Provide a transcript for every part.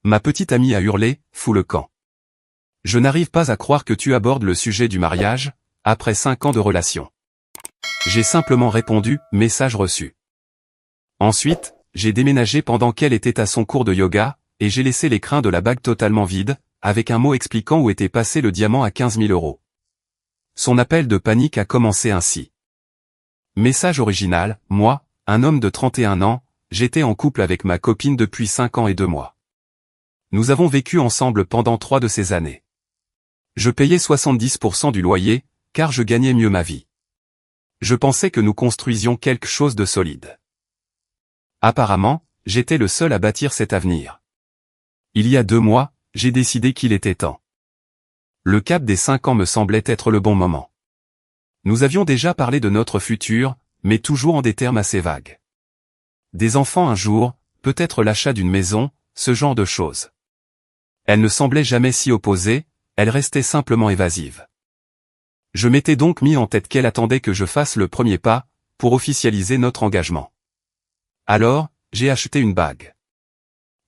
Ma petite amie a hurlé, fous le camp. Je n'arrive pas à croire que tu abordes le sujet du mariage, après 5 ans de relation. J'ai simplement répondu, message reçu. Ensuite, j'ai déménagé pendant qu'elle était à son cours de yoga, et j'ai laissé l'écrin de la bague totalement vide, avec un mot expliquant où était passé le diamant à 15 000 €. Son appel de panique a commencé ainsi. Message original, moi, un homme de 31 ans, j'étais en couple avec ma copine depuis 5 ans et 2 mois. Nous avons vécu ensemble pendant 3 de ces années. Je payais 70% du loyer, car je gagnais mieux ma vie. Je pensais que nous construisions quelque chose de solide. Apparemment, j'étais le seul à bâtir cet avenir. Il y a 2 mois, j'ai décidé qu'il était temps. Le cap des 5 ans me semblait être le bon moment. Nous avions déjà parlé de notre futur, mais toujours en des termes assez vagues. Des enfants un jour, peut-être l'achat d'une maison, ce genre de choses. Elle ne semblait jamais s'y opposer, elle restait simplement évasive. Je m'étais donc mis en tête qu'elle attendait que je fasse le premier pas, pour officialiser notre engagement. Alors, j'ai acheté une bague.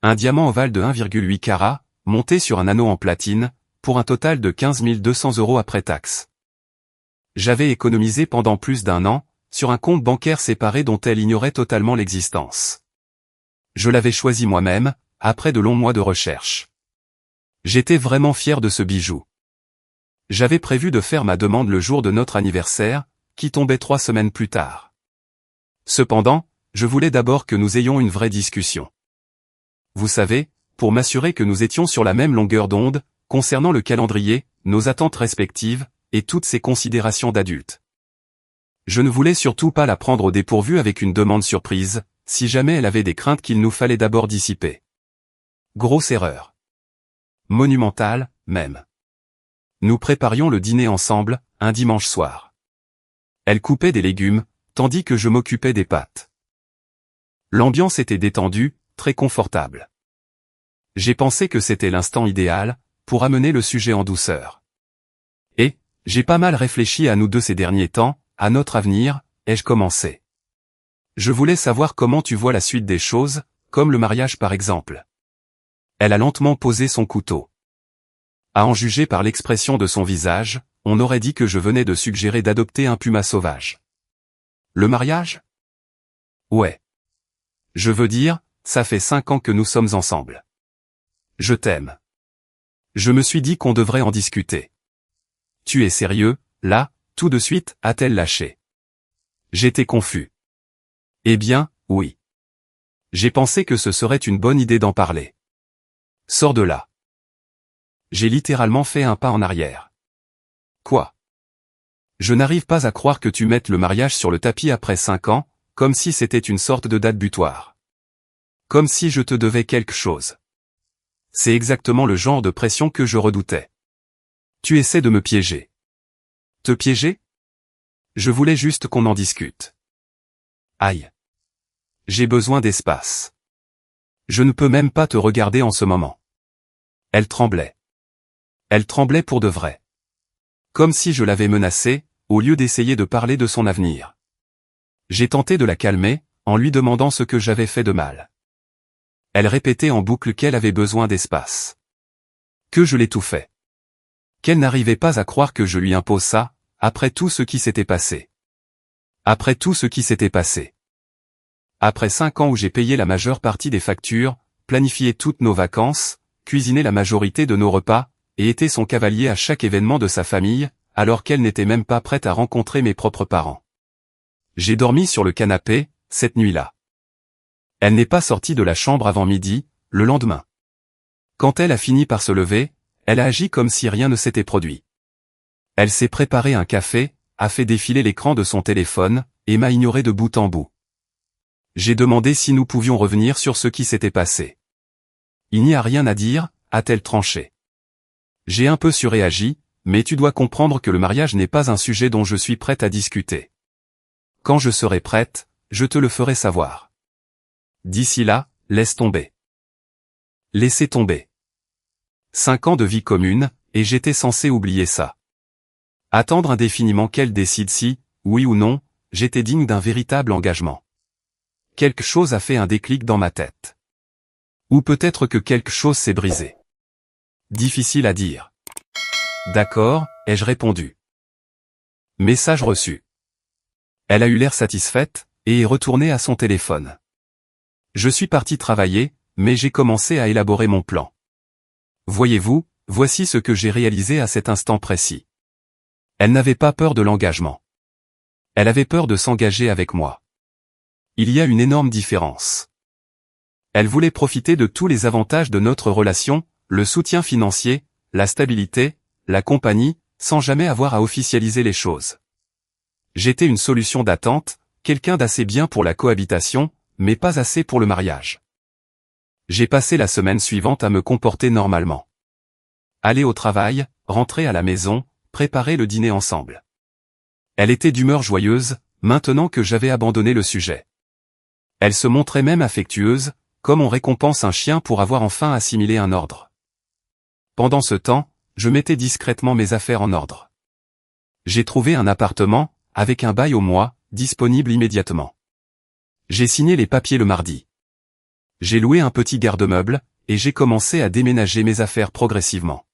Un diamant ovale de 1,8 carat, monté sur un anneau en platine, pour un total de 15 200 € après taxe. J'avais économisé pendant plus d'1 an, sur un compte bancaire séparé dont elle ignorait totalement l'existence. Je l'avais choisi moi-même, après de longs mois de recherche. J'étais vraiment fier de ce bijou. J'avais prévu de faire ma demande le jour de notre anniversaire, qui tombait 3 semaines plus tard. Cependant, je voulais d'abord que nous ayons une vraie discussion. Vous savez, pour m'assurer que nous étions sur la même longueur d'onde, concernant le calendrier, nos attentes respectives, et toutes ces considérations d'adultes. Je ne voulais surtout pas la prendre au dépourvu avec une demande surprise, si jamais elle avait des craintes qu'il nous fallait d'abord dissiper. Grosse erreur. Monumentale, même. Nous préparions le dîner ensemble, un dimanche soir. Elle coupait des légumes, tandis que je m'occupais des pâtes. L'ambiance était détendue, très confortable. J'ai pensé que c'était l'instant idéal, pour amener le sujet en douceur. Et, j'ai pas mal réfléchi à nous deux ces derniers temps, à notre avenir, ai-je commencé. Je voulais savoir comment tu vois la suite des choses, comme le mariage par exemple. Elle a lentement posé son couteau. À en juger par l'expression de son visage, on aurait dit que je venais de suggérer d'adopter un puma sauvage. Le mariage? Ouais. Je veux dire, ça fait 5 ans que nous sommes ensemble. Je t'aime. Je me suis dit qu'on devrait en discuter. Tu es sérieux, là, tout de suite, a-t-elle lâché. J'étais confus. Eh bien, oui. J'ai pensé que ce serait une bonne idée d'en parler. Sors de là. J'ai littéralement fait un pas en arrière. Quoi? Je n'arrive pas à croire que tu mettes le mariage sur le tapis après 5 ans, comme si c'était une sorte de date butoir. Comme si je te devais quelque chose. C'est exactement le genre de pression que je redoutais. Tu essaies de me piéger. Te piéger? Je voulais juste qu'on en discute. Aïe. J'ai besoin d'espace. Je ne peux même pas te regarder en ce moment. Elle tremblait. Elle tremblait pour de vrai. Comme si je l'avais menacée, au lieu d'essayer de parler de son avenir. J'ai tenté de la calmer, en lui demandant ce que j'avais fait de mal. Elle répétait en boucle qu'elle avait besoin d'espace. Que je l'étouffais. Qu'elle n'arrivait pas à croire que je lui impose ça, après tout ce qui s'était passé. Après tout ce qui s'était passé. Après 5 ans où j'ai payé la majeure partie des factures, planifié toutes nos vacances, cuisiné la majorité de nos repas, et été son cavalier à chaque événement de sa famille, alors qu'elle n'était même pas prête à rencontrer mes propres parents. J'ai dormi sur le canapé, cette nuit-là. Elle n'est pas sortie de la chambre avant midi, le lendemain. Quand elle a fini par se lever, elle a agi comme si rien ne s'était produit. Elle s'est préparé un café, a fait défiler l'écran de son téléphone, et m'a ignoré de bout en bout. J'ai demandé si nous pouvions revenir sur ce qui s'était passé. Il n'y a rien à dire, a-t-elle tranché. J'ai un peu surréagi, mais tu dois comprendre que le mariage n'est pas un sujet dont je suis prête à discuter. Quand je serai prête, je te le ferai savoir. D'ici là, laisse tomber. Laissez tomber. 5 ans de vie commune, et j'étais censé oublier ça. Attendre indéfiniment qu'elle décide si, oui ou non, j'étais digne d'un véritable engagement. Quelque chose a fait un déclic dans ma tête. Ou peut-être que quelque chose s'est brisé. Difficile à dire. D'accord, ai-je répondu. Message reçu. Elle a eu l'air satisfaite, et est retournée à son téléphone. Je suis parti travailler, mais j'ai commencé à élaborer mon plan. Voyez-vous, voici ce que j'ai réalisé à cet instant précis. Elle n'avait pas peur de l'engagement. Elle avait peur de s'engager avec moi. Il y a une énorme différence. Elle voulait profiter de tous les avantages de notre relation, le soutien financier, la stabilité, la compagnie, sans jamais avoir à officialiser les choses. J'étais une solution d'attente, quelqu'un d'assez bien pour la cohabitation, mais pas assez pour le mariage. J'ai passé la semaine suivante à me comporter normalement. Aller au travail, rentrer à la maison, préparer le dîner ensemble. Elle était d'humeur joyeuse, maintenant que j'avais abandonné le sujet. Elle se montrait même affectueuse, comme on récompense un chien pour avoir enfin assimilé un ordre. Pendant ce temps, je mettais discrètement mes affaires en ordre. J'ai trouvé un appartement, avec un bail au mois, disponible immédiatement. J'ai signé les papiers le mardi. J'ai loué un petit garde-meuble, et j'ai commencé à déménager mes affaires progressivement.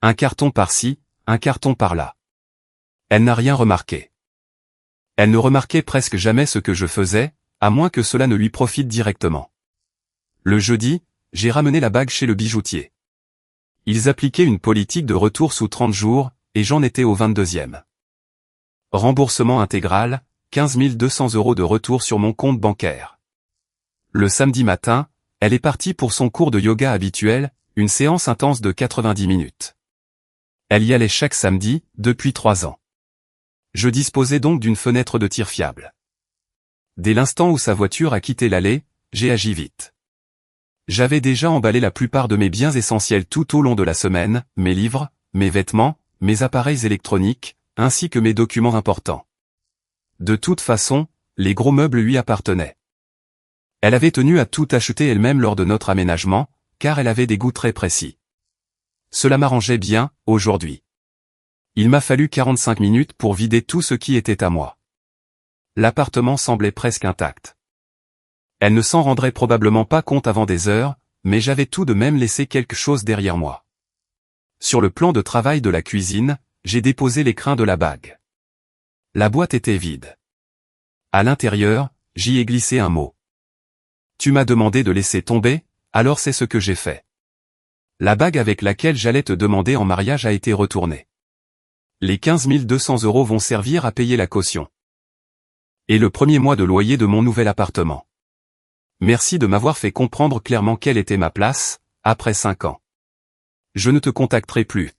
Un carton par-ci, un carton par-là. Elle n'a rien remarqué. Elle ne remarquait presque jamais ce que je faisais, à moins que cela ne lui profite directement. Le jeudi, j'ai ramené la bague chez le bijoutier. Ils appliquaient une politique de retour sous 30 jours, et j'en étais au 22e. Remboursement intégral, 15 200 € de retour sur mon compte bancaire. Le samedi matin, elle est partie pour son cours de yoga habituel, une séance intense de 90 minutes. Elle y allait chaque samedi, depuis 3 ans. Je disposais donc d'une fenêtre de tir fiable. Dès l'instant où sa voiture a quitté l'allée, j'ai agi vite. J'avais déjà emballé la plupart de mes biens essentiels tout au long de la semaine, mes livres, mes vêtements, mes appareils électroniques, ainsi que mes documents importants. De toute façon, les gros meubles lui appartenaient. Elle avait tenu à tout acheter elle-même lors de notre aménagement, car elle avait des goûts très précis. Cela m'arrangeait bien, aujourd'hui. Il m'a fallu 45 minutes pour vider tout ce qui était à moi. L'appartement semblait presque intact. Elle ne s'en rendrait probablement pas compte avant des heures, mais j'avais tout de même laissé quelque chose derrière moi. Sur le plan de travail de la cuisine, j'ai déposé l'écrin de la bague. La boîte était vide. À l'intérieur, j'y ai glissé un mot. Tu m'as demandé de laisser tomber, alors c'est ce que j'ai fait. La bague avec laquelle j'allais te demander en mariage a été retournée. Les 15 200 € vont servir à payer la caution. Et le premier mois de loyer de mon nouvel appartement. Merci de m'avoir fait comprendre clairement quelle était ma place, après 5 ans. Je ne te contacterai plus.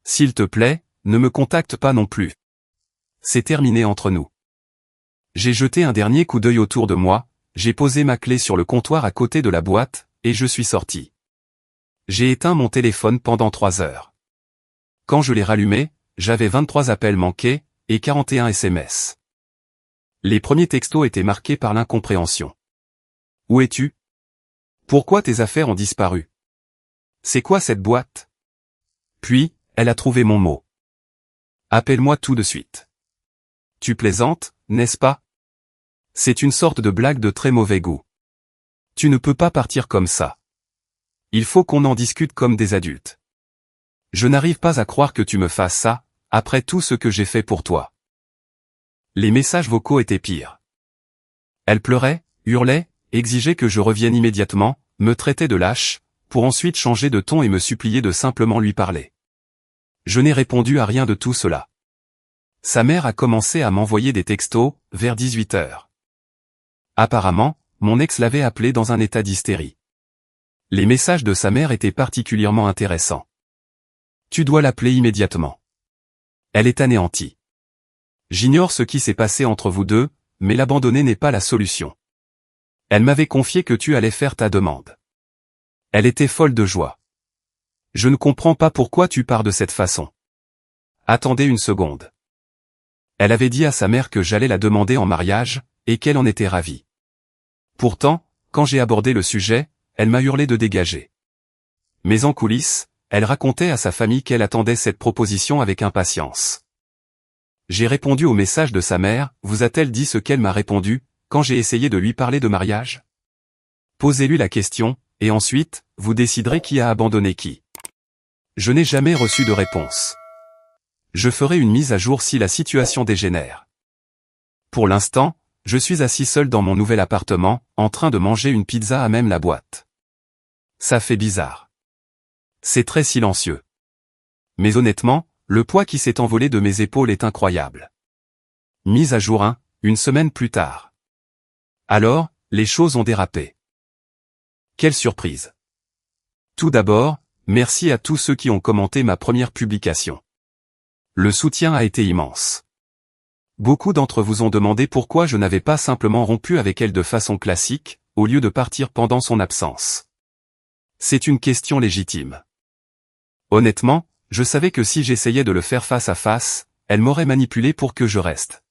S'il te plaît, ne me contacte pas non plus. C'est terminé entre nous. J'ai jeté un dernier coup d'œil autour de moi, j'ai posé ma clé sur le comptoir à côté de la boîte, et je suis sorti. J'ai éteint mon téléphone pendant 3 heures. Quand je l'ai rallumé, j'avais 23 appels manqués, et 41 SMS. Les premiers textos étaient marqués par l'incompréhension. Où es-tu? Pourquoi tes affaires ont disparu? C'est quoi cette boîte? Puis, elle a trouvé mon mot. Appelle-moi tout de suite. Tu plaisantes, n'est-ce pas? C'est une sorte de blague de très mauvais goût. Tu ne peux pas partir comme ça. Il faut qu'on en discute comme des adultes. Je n'arrive pas à croire que tu me fasses ça, après tout ce que j'ai fait pour toi. Les messages vocaux étaient pires. Elle pleurait, hurlait, exigeait que je revienne immédiatement, me traitait de lâche, pour ensuite changer de ton et me supplier de simplement lui parler. Je n'ai répondu à rien de tout cela. Sa mère a commencé à m'envoyer des textos, vers 18 h. Apparemment, mon ex l'avait appelée dans un état d'hystérie. Les messages de sa mère étaient particulièrement intéressants. Tu dois l'appeler immédiatement. Elle est anéantie. J'ignore ce qui s'est passé entre vous deux, mais l'abandonner n'est pas la solution. Elle m'avait confié que tu allais faire ta demande. Elle était folle de joie. Je ne comprends pas pourquoi tu pars de cette façon. Attendez une seconde. Elle avait dit à sa mère que j'allais la demander en mariage, et qu'elle en était ravie. Pourtant, quand j'ai abordé le sujet, elle m'a hurlé de dégager. Mais en coulisses, elle racontait à sa famille qu'elle attendait cette proposition avec impatience. J'ai répondu au message de sa mère, vous a-t-elle dit ce qu'elle m'a répondu, quand j'ai essayé de lui parler de mariage? Posez-lui la question, et ensuite, vous déciderez qui a abandonné qui. Je n'ai jamais reçu de réponse. Je ferai une mise à jour si la situation dégénère. Pour l'instant, je suis assis seul dans mon nouvel appartement, en train de manger une pizza à même la boîte. Ça fait bizarre. C'est très silencieux. Mais honnêtement, le poids qui s'est envolé de mes épaules est incroyable. Mise à jour 1, une semaine plus tard. Alors, les choses ont dérapé. Quelle surprise. Tout d'abord, merci à tous ceux qui ont commenté ma première publication. Le soutien a été immense. Beaucoup d'entre vous ont demandé pourquoi je n'avais pas simplement rompu avec elle de façon classique, au lieu de partir pendant son absence. C'est une question légitime. Honnêtement, je savais que si j'essayais de le faire face à face, elle m'aurait manipulé pour que je reste.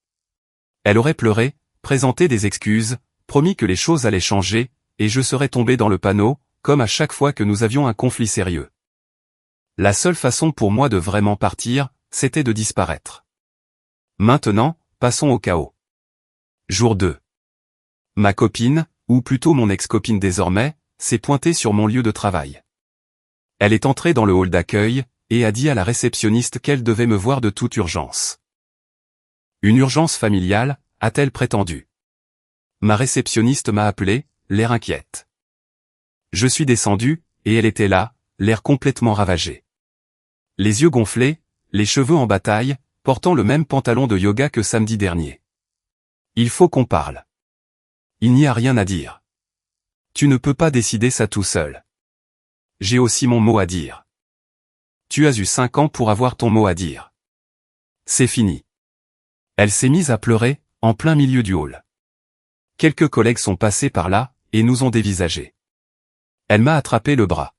Elle aurait pleuré, présenté des excuses, promis que les choses allaient changer, et je serais tombé dans le panneau, comme à chaque fois que nous avions un conflit sérieux. La seule façon pour moi de vraiment partir, c'était de disparaître. Maintenant, passons au chaos. Jour 2. Ma copine, ou plutôt mon ex-copine désormais, s'est pointée sur mon lieu de travail. Elle est entrée dans le hall d'accueil, et a dit à la réceptionniste qu'elle devait me voir de toute urgence. Une urgence familiale, a-t-elle prétendu. Ma réceptionniste m'a appelé, l'air inquiète. Je suis descendu, et elle était là, l'air complètement ravagé. Les yeux gonflés, les cheveux en bataille, portant le même pantalon de yoga que samedi dernier. Il faut qu'on parle. Il n'y a rien à dire. Tu ne peux pas décider ça tout seul. J'ai aussi mon mot à dire. Tu as eu 5 ans pour avoir ton mot à dire. C'est fini. Elle s'est mise à pleurer, en plein milieu du hall. Quelques collègues sont passés par là, et nous ont dévisagés. Elle m'a attrapé le bras.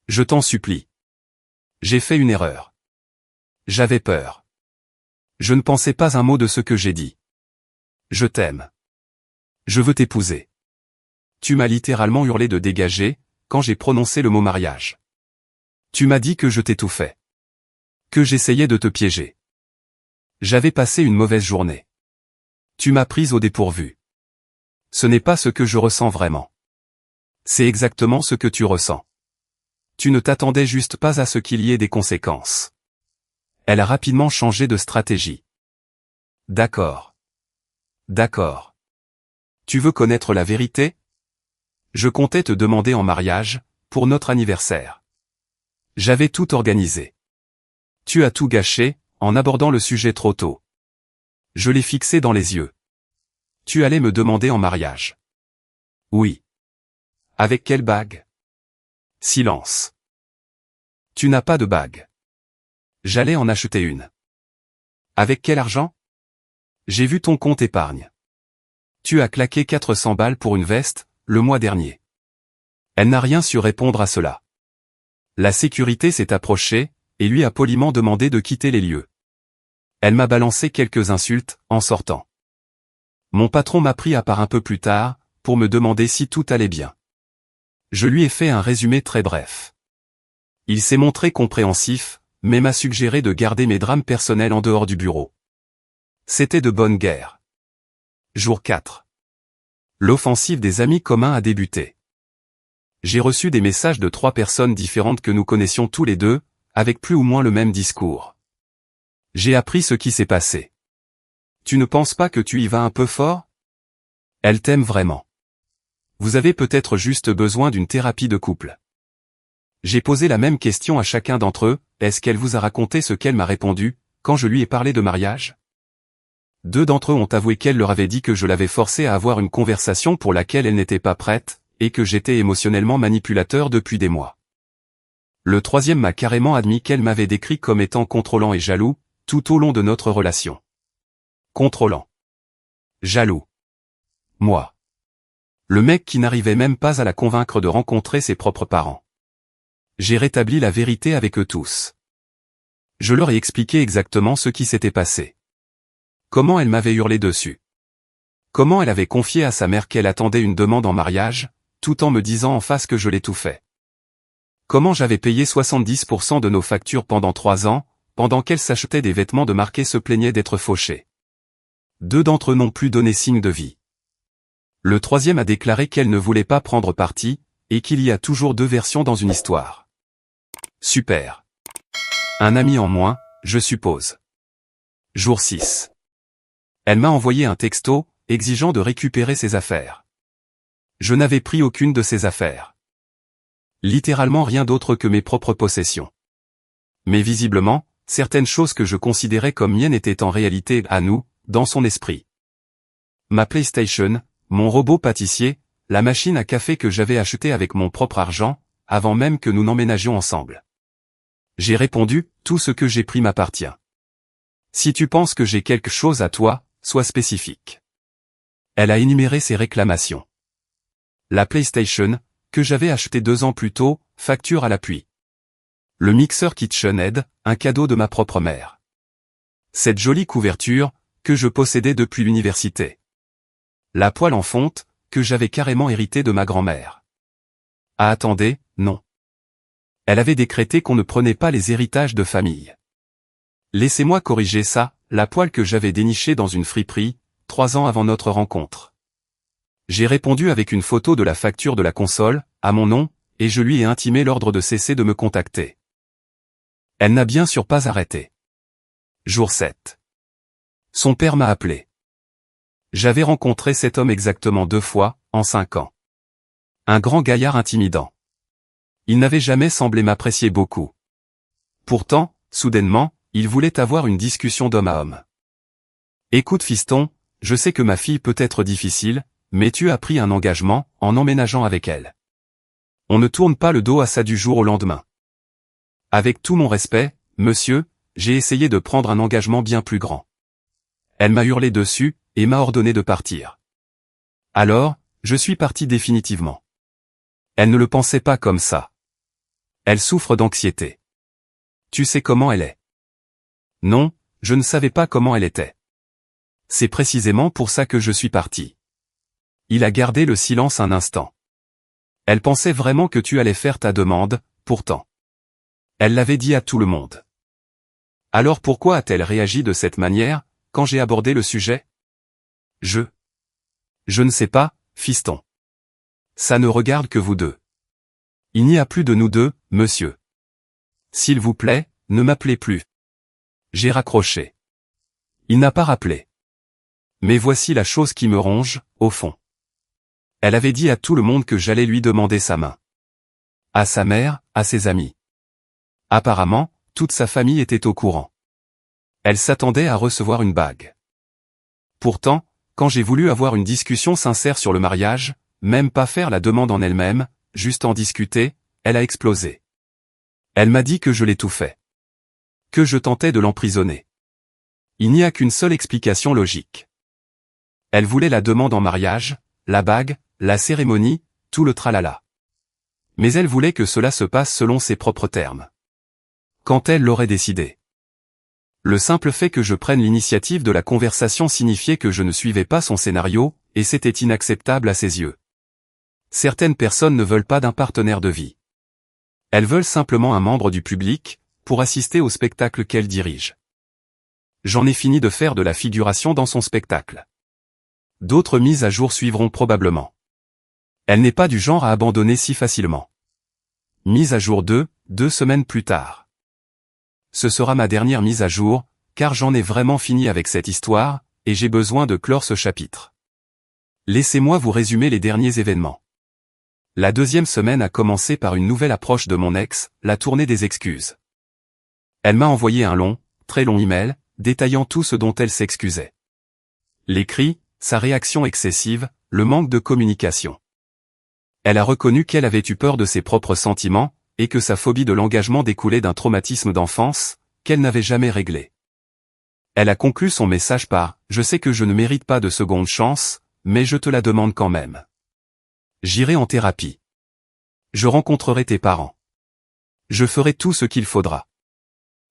Je t'en supplie. J'ai fait une erreur. J'avais peur. Je ne pensais pas un mot de ce que j'ai dit. Je t'aime. Je veux t'épouser. Tu m'as littéralement hurlé de dégager, quand j'ai prononcé le mot mariage. Tu m'as dit que je t'étouffais. Que j'essayais de te piéger. J'avais passé une mauvaise journée. Tu m'as prise au dépourvu. Ce n'est pas ce que je ressens vraiment. C'est exactement ce que tu ressens. Tu ne t'attendais juste pas à ce qu'il y ait des conséquences. Elle a rapidement changé de stratégie. D'accord. D'accord. Tu veux connaître la vérité? Je comptais te demander en mariage, pour notre anniversaire. J'avais tout organisé. Tu as tout gâché, en abordant le sujet trop tôt. Je l'ai fixé dans les yeux. Tu allais me demander en mariage. Oui. Avec quelle bague? Silence. Tu n'as pas de bague. J'allais en acheter une. Avec quel argent? J'ai vu ton compte épargne. Tu as claqué 400 balles pour une veste, le mois dernier. Elle n'a rien su répondre à cela. La sécurité s'est approchée, et lui a poliment demandé de quitter les lieux. Elle m'a balancé quelques insultes, en sortant. Mon patron m'a pris à part un peu plus tard, pour me demander si tout allait bien. Je lui ai fait un résumé très bref. Il s'est montré compréhensif, mais m'a suggéré de garder mes drames personnels en dehors du bureau. C'était de bonne guerre. Jour 4. L'offensive des amis communs a débuté. J'ai reçu des messages de 3 personnes différentes que nous connaissions tous les deux, avec plus ou moins le même discours. J'ai appris ce qui s'est passé. Tu ne penses pas que tu y vas un peu fort? Elle t'aime vraiment. Vous avez peut-être juste besoin d'une thérapie de couple. J'ai posé la même question à chacun d'entre eux, est-ce qu'elle vous a raconté ce qu'elle m'a répondu, quand je lui ai parlé de mariage? 2 d'entre eux ont avoué qu'elle leur avait dit que je l'avais forcée à avoir une conversation pour laquelle elle n'était pas prête, et que j'étais émotionnellement manipulateur depuis des mois. Le 3e m'a carrément admis qu'elle m'avait décrit comme étant contrôlant et jaloux, tout au long de notre relation. Contrôlant. Jaloux. Moi. Le mec qui n'arrivait même pas à la convaincre de rencontrer ses propres parents. J'ai rétabli la vérité avec eux tous. Je leur ai expliqué exactement ce qui s'était passé. Comment elle m'avait hurlé dessus. Comment elle avait confié à sa mère qu'elle attendait une demande en mariage, tout en me disant en face que je l'étouffais. Comment j'avais payé 70% de nos factures pendant 3 ans, pendant qu'elle s'achetait des vêtements de marque et se plaignait d'être fauchée. 2 d'entre eux n'ont plus donné signe de vie. Le troisième a déclaré qu'elle ne voulait pas prendre parti, et qu'il y a toujours deux versions dans une histoire. Super. Un ami en moins, je suppose. Jour 6. Elle m'a envoyé un texto, exigeant de récupérer ses affaires. Je n'avais pris aucune de ses affaires. Littéralement rien d'autre que mes propres possessions. Mais visiblement, certaines choses que je considérais comme miennes étaient en réalité à nous, dans son esprit. Ma PlayStation, mon robot pâtissier, la machine à café que j'avais achetée avec mon propre argent, avant même que nous n'emménagions ensemble. J'ai répondu, tout ce que j'ai pris m'appartient. Si tu penses que j'ai quelque chose à toi, sois spécifique. Elle a énuméré ses réclamations. La PlayStation, que j'avais achetée 2 ans plus tôt, facture à l'appui. Le mixeur KitchenAid, un cadeau de ma propre mère. Cette jolie couverture, que je possédais depuis l'université. La poêle en fonte, que j'avais carrément héritée de ma grand-mère. Ah attendez, non. Elle avait décrété qu'on ne prenait pas les héritages de famille. Laissez-moi corriger ça, la poêle que j'avais dénichée dans une friperie, 3 ans avant notre rencontre. J'ai répondu avec une photo de la facture de la console, à mon nom, et je lui ai intimé l'ordre de cesser de me contacter. Elle n'a bien sûr pas arrêté. Jour 7. Son père m'a appelé. J'avais rencontré cet homme exactement 2 fois, en 5 ans. Un grand gaillard intimidant. Il n'avait jamais semblé m'apprécier beaucoup. Pourtant, soudainement, il voulait avoir une discussion d'homme à homme. Écoute fiston, je sais que ma fille peut être difficile, mais tu as pris un engagement, en emménageant avec elle. On ne tourne pas le dos à ça du jour au lendemain. Avec tout mon respect, monsieur, j'ai essayé de prendre un engagement bien plus grand. Elle m'a hurlé dessus, et m'a ordonné de partir. Alors, je suis parti définitivement. Elle ne le pensait pas comme ça. Elle souffre d'anxiété. Tu sais comment elle est? Non, je ne savais pas comment elle était. C'est précisément pour ça que je suis parti. Il a gardé le silence un instant. Elle pensait vraiment que tu allais faire ta demande, pourtant. Elle l'avait dit à tout le monde. Alors pourquoi a-t-elle réagi de cette manière, quand j'ai abordé le sujet? Je ne sais pas, fiston. Ça ne regarde que vous deux. Il n'y a plus de nous deux, monsieur. S'il vous plaît, ne m'appelez plus. J'ai raccroché. Il n'a pas rappelé. Mais voici la chose qui me ronge, au fond. Elle avait dit à tout le monde que j'allais lui demander sa main. À sa mère, à ses amis. Apparemment, toute sa famille était au courant. Elle s'attendait à recevoir une bague. Pourtant, quand j'ai voulu avoir une discussion sincère sur le mariage, même pas faire la demande en elle-même, juste en discuter, elle a explosé. Elle m'a dit que je l'étouffais. Que je tentais de l'emprisonner. Il n'y a qu'une seule explication logique. Elle voulait la demande en mariage, la bague, la cérémonie, tout le tralala. Mais elle voulait que cela se passe selon ses propres termes. Quand elle l'aurait décidé. Le simple fait que je prenne l'initiative de la conversation signifiait que je ne suivais pas son scénario, et c'était inacceptable à ses yeux. Certaines personnes ne veulent pas d'un partenaire de vie. Elles veulent simplement un membre du public, pour assister au spectacle qu'elle dirige. J'en ai fini de faire de la figuration dans son spectacle. D'autres mises à jour suivront probablement. Elle n'est pas du genre à abandonner si facilement. Mise à jour 2 semaines plus tard. Ce sera ma dernière mise à jour, car j'en ai vraiment fini avec cette histoire, et j'ai besoin de clore ce chapitre. Laissez-moi vous résumer les derniers événements. La 2e semaine a commencé par une nouvelle approche de mon ex, la tournée des excuses. Elle m'a envoyé un long, très long email, détaillant tout ce dont elle s'excusait. Les cris, sa réaction excessive, le manque de communication. Elle a reconnu qu'elle avait eu peur de ses propres sentiments, et que sa phobie de l'engagement découlait d'un traumatisme d'enfance, qu'elle n'avait jamais réglé. Elle a conclu son message par « Je sais que je ne mérite pas de seconde chance, mais je te la demande quand même. J'irai en thérapie. Je rencontrerai tes parents. Je ferai tout ce qu'il faudra.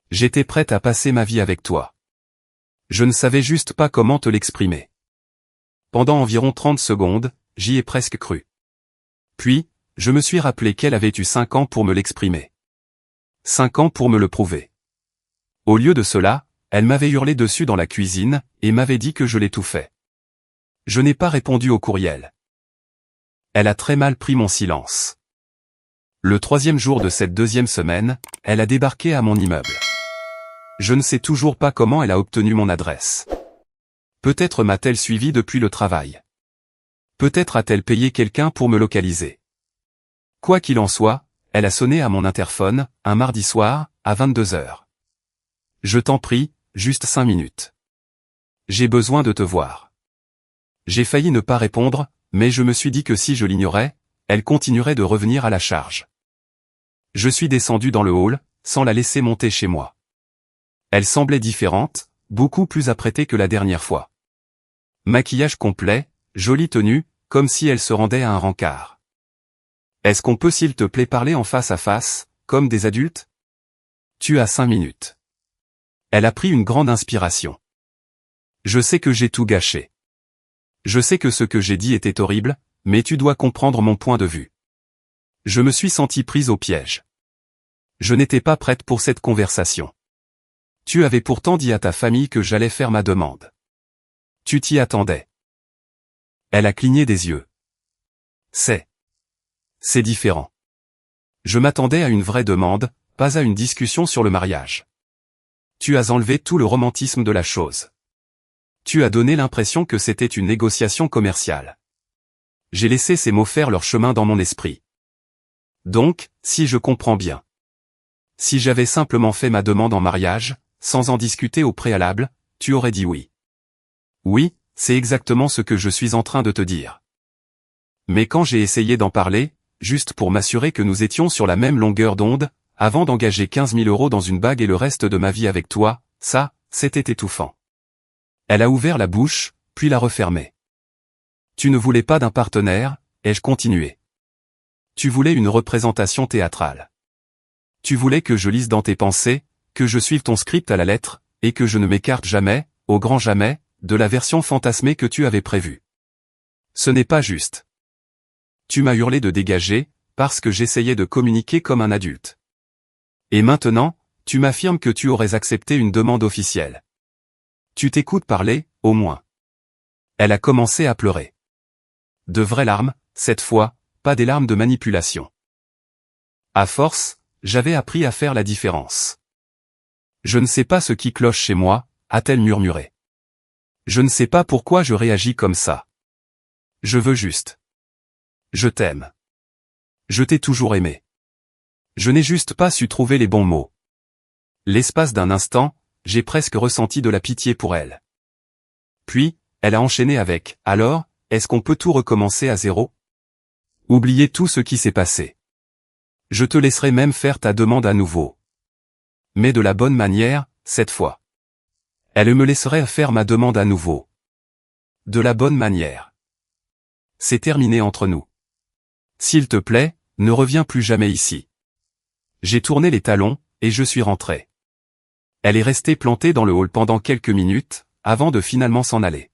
J'étais prête à passer ma vie avec toi. Je ne savais juste pas comment te l'exprimer. » Pendant environ 30 secondes, j'y ai presque cru. Puis, je me suis rappelé qu'elle avait eu 5 ans pour me l'exprimer. 5 ans pour me le prouver. Au lieu de cela, elle m'avait hurlé dessus dans la cuisine, et m'avait dit que je l'étouffais. Je n'ai pas répondu au courriel. Elle a très mal pris mon silence. Le 3e jour de cette 2e semaine, elle a débarqué à mon immeuble. Je ne sais toujours pas comment elle a obtenu mon adresse. Peut-être m'a-t-elle suivi depuis le travail. Peut-être a-t-elle payé quelqu'un pour me localiser. Quoi qu'il en soit, elle a sonné à mon interphone, un mardi soir, à 22h. Je t'en prie, juste 5 minutes. J'ai besoin de te voir. J'ai failli ne pas répondre, mais je me suis dit que si je l'ignorais, elle continuerait de revenir à la charge. Je suis descendu dans le hall, sans la laisser monter chez moi. Elle semblait différente, beaucoup plus apprêtée que la dernière fois. Maquillage complet, jolie tenue, comme si elle se rendait à un rencard. Est-ce qu'on peut s'il te plaît parler en face à face, comme des adultes? Tu as 5 minutes. Elle a pris une grande inspiration. Je sais que j'ai tout gâché. Je sais que ce que j'ai dit était horrible, mais tu dois comprendre mon point de vue. Je me suis senti prise au piège. Je n'étais pas prête pour cette conversation. Tu avais pourtant dit à ta famille que j'allais faire ma demande. Tu t'y attendais. Elle a cligné des yeux. C'est différent. Je m'attendais à une vraie demande, pas à une discussion sur le mariage. Tu as enlevé tout le romantisme de la chose. Tu as donné l'impression que c'était une négociation commerciale. J'ai laissé ces mots faire leur chemin dans mon esprit. Donc, si je comprends bien. Si j'avais simplement fait ma demande en mariage, sans en discuter au préalable, tu aurais dit oui. Oui, c'est exactement ce que je suis en train de te dire. Mais quand j'ai essayé d'en parler, juste pour m'assurer que nous étions sur la même longueur d'onde, avant d'engager 15 000 € dans une bague et le reste de ma vie avec toi, ça, c'était étouffant. Elle a ouvert la bouche, puis l'a refermée. Tu ne voulais pas d'un partenaire, ai-je continué. Tu voulais une représentation théâtrale. Tu voulais que je lise dans tes pensées, que je suive ton script à la lettre, et que je ne m'écarte jamais, au grand jamais, de la version fantasmée que tu avais prévue. Ce n'est pas juste. Tu m'as hurlé de dégager, parce que j'essayais de communiquer comme un adulte. Et maintenant, tu m'affirmes que tu aurais accepté une demande officielle. Tu t'écoutes parler, au moins. Elle a commencé à pleurer. De vraies larmes, cette fois, pas des larmes de manipulation. À force, j'avais appris à faire la différence. Je ne sais pas ce qui cloche chez moi, a-t-elle murmuré. Je ne sais pas pourquoi je réagis comme ça. Je veux juste. Je t'aime. Je t'ai toujours aimé. Je n'ai juste pas su trouver les bons mots. L'espace d'un instant, j'ai presque ressenti de la pitié pour elle. Puis, elle a enchaîné avec « Alors, est-ce qu'on peut tout recommencer à zéro? Oublier tout ce qui s'est passé. Je te laisserai même faire ta demande à nouveau. Mais de la bonne manière, cette fois. Elle me laisserait faire ma demande à nouveau. De la bonne manière. C'est terminé entre nous. S'il te plaît, ne reviens plus jamais ici. J'ai tourné les talons, et je suis rentré. Elle est restée plantée dans le hall pendant quelques minutes, avant de finalement s'en aller.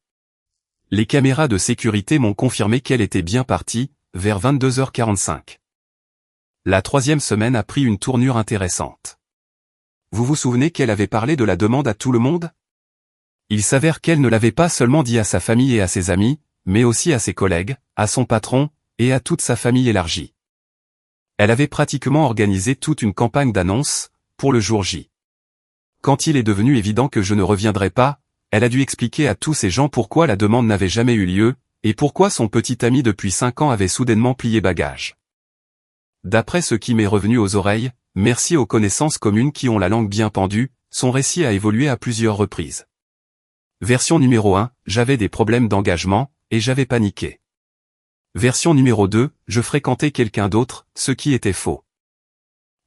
Les caméras de sécurité m'ont confirmé qu'elle était bien partie, vers 22h45. La 3e semaine a pris une tournure intéressante. Vous vous souvenez qu'elle avait parlé de la demande à tout le monde? Il s'avère qu'elle ne l'avait pas seulement dit à sa famille et à ses amis, mais aussi à ses collègues, à son patron, et à toute sa famille élargie. Elle avait pratiquement organisé toute une campagne d'annonces, pour le jour J. Quand il est devenu évident que je ne reviendrais pas, elle a dû expliquer à tous ces gens pourquoi la demande n'avait jamais eu lieu, et pourquoi son petit ami depuis 5 ans avait soudainement plié bagage. D'après ce qui m'est revenu aux oreilles, merci aux connaissances communes qui ont la langue bien pendue, son récit a évolué à plusieurs reprises. Version numéro 1, j'avais des problèmes d'engagement, et j'avais paniqué. Version numéro 2, je fréquentais quelqu'un d'autre, ce qui était faux.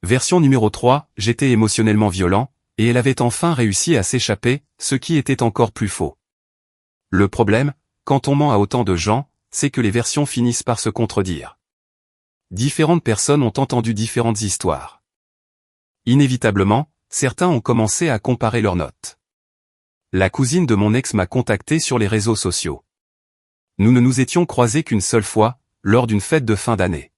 Version numéro 3, j'étais émotionnellement violent, et elle avait enfin réussi à s'échapper, ce qui était encore plus faux. Le problème, quand on ment à autant de gens, c'est que les versions finissent par se contredire. Différentes personnes ont entendu différentes histoires. Inévitablement, certains ont commencé à comparer leurs notes. La cousine de mon ex m'a contacté sur les réseaux sociaux. Nous ne nous étions croisés qu'une seule fois, lors d'une fête de fin d'année.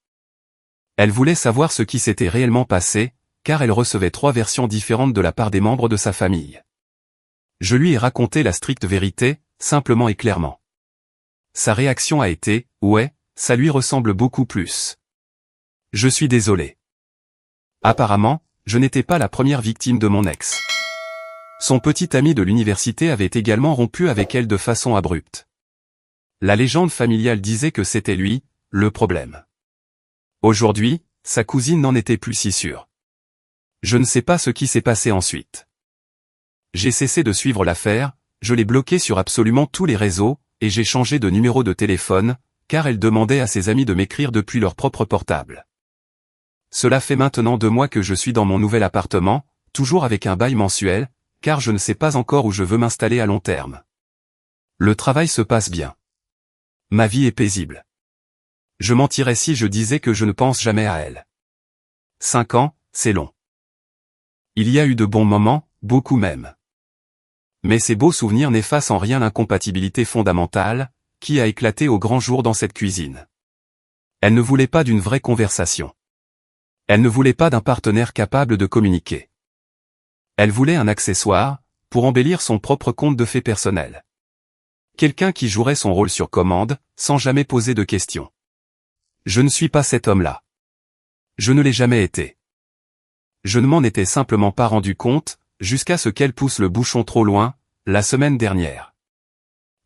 Elle voulait savoir ce qui s'était réellement passé, car elle recevait 3 versions différentes de la part des membres de sa famille. Je lui ai raconté la stricte vérité, simplement et clairement. Sa réaction a été « Ouais, ça lui ressemble beaucoup plus. Je suis désolé. Apparemment, je n'étais pas la première victime de mon ex. Son petit ami de l'université avait également rompu avec elle de façon abrupte. La légende familiale disait que c'était lui, le problème. Aujourd'hui, sa cousine n'en était plus si sûre. Je ne sais pas ce qui s'est passé ensuite. J'ai cessé de suivre l'affaire, je l'ai bloquée sur absolument tous les réseaux, et j'ai changé de numéro de téléphone, car elle demandait à ses amis de m'écrire depuis leur propre portable. Cela fait maintenant 2 mois que je suis dans mon nouvel appartement, toujours avec un bail mensuel, car je ne sais pas encore où je veux m'installer à long terme. Le travail se passe bien. Ma vie est paisible. Je mentirais si je disais que je ne pense jamais à elle. 5 ans, c'est long. Il y a eu de bons moments, beaucoup même. Mais ces beaux souvenirs n'effacent en rien l'incompatibilité fondamentale, qui a éclaté au grand jour dans cette cuisine. Elle ne voulait pas d'une vraie conversation. Elle ne voulait pas d'un partenaire capable de communiquer. Elle voulait un accessoire, pour embellir son propre conte de faits personnels. Quelqu'un qui jouerait son rôle sur commande, sans jamais poser de questions. Je ne suis pas cet homme-là. Je ne l'ai jamais été. Je ne m'en étais simplement pas rendu compte, jusqu'à ce qu'elle pousse le bouchon trop loin, la semaine dernière.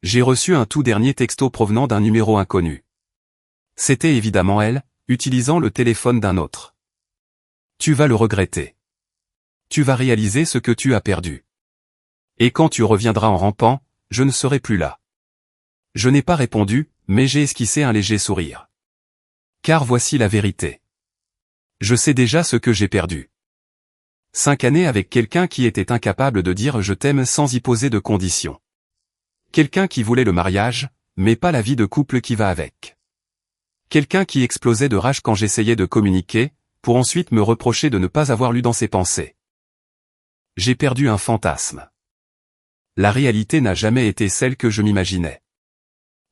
J'ai reçu un tout dernier texto provenant d'un numéro inconnu. C'était évidemment elle, utilisant le téléphone d'un autre. Tu vas le regretter. Tu vas réaliser ce que tu as perdu. Et quand tu reviendras en rampant, je ne serai plus là. Je n'ai pas répondu, mais j'ai esquissé un léger sourire. Car voici la vérité. Je sais déjà ce que j'ai perdu. 5 années avec quelqu'un qui était incapable de dire je t'aime sans y poser de conditions. Quelqu'un qui voulait le mariage, mais pas la vie de couple qui va avec. Quelqu'un qui explosait de rage quand j'essayais de communiquer, pour ensuite me reprocher de ne pas avoir lu dans ses pensées. J'ai perdu un fantasme. La réalité n'a jamais été celle que je m'imaginais.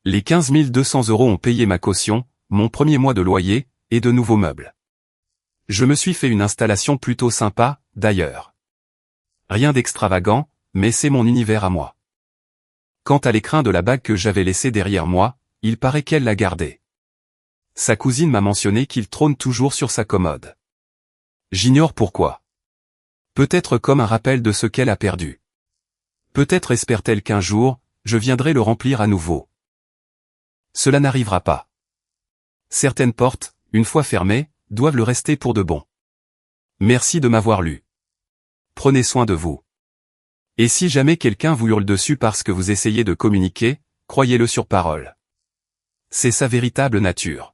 Les 15 200 € ont payé ma caution, mon premier mois de loyer, et de nouveaux meubles. Je me suis fait une installation plutôt sympa, d'ailleurs. Rien d'extravagant, mais c'est mon univers à moi. Quant à l'écrin de la bague que j'avais laissé derrière moi, il paraît qu'elle l'a gardé. Sa cousine m'a mentionné qu'il trône toujours sur sa commode. J'ignore pourquoi. Peut-être comme un rappel de ce qu'elle a perdu. Peut-être espère-t-elle qu'un jour, je viendrai le remplir à nouveau. Cela n'arrivera pas. Certaines portes, une fois fermées, doivent le rester pour de bon. Merci de m'avoir lu. Prenez soin de vous. Et si jamais quelqu'un vous hurle dessus parce que vous essayez de communiquer, croyez-le sur parole. C'est sa véritable nature.